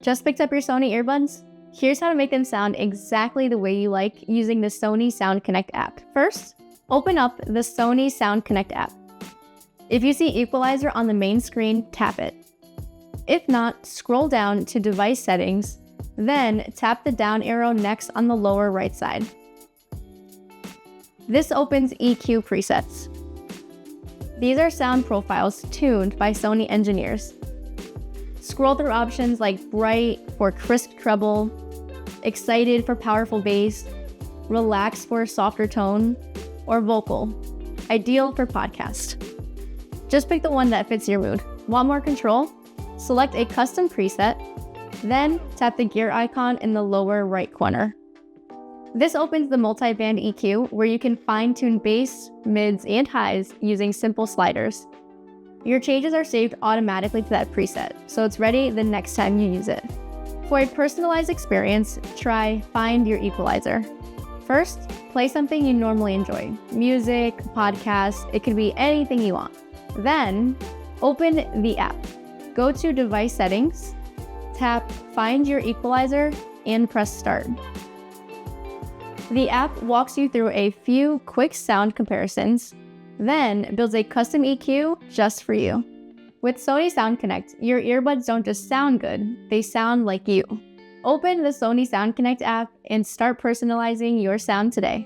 Just picked up your Sony earbuds? Here's how to make them sound exactly the way you like using the Sony Sound Connect app. First, open up the Sony Sound Connect app. If you see equalizer on the main screen, tap it. If not, scroll down to device settings, then tap the down arrow next on the lower right side. This opens EQ presets. These are sound profiles tuned by Sony engineers. Scroll through options like bright for crisp treble, excited for powerful bass, relax for a softer tone, or vocal, ideal for podcast. Just pick the one that fits your mood. Want more control? Select a custom preset, then tap the gear icon in the lower right corner. This opens the multi-band EQ where you can fine-tune bass, mids, and highs using simple sliders. Your changes are saved automatically to that preset, so it's ready the next time you use it. For a personalized experience, try Find Your Equalizer. First, play something you normally enjoy. Music, podcasts, it could be anything you want. Then, open the app. Go to Device Settings, tap Find Your Equalizer, and press Start. The app walks you through a few quick sound comparisons, then builds a custom EQ just for you. With Sony Sound Connect, your earbuds don't just sound good, they sound like you. Open the Sony Sound Connect app and start personalizing your sound today.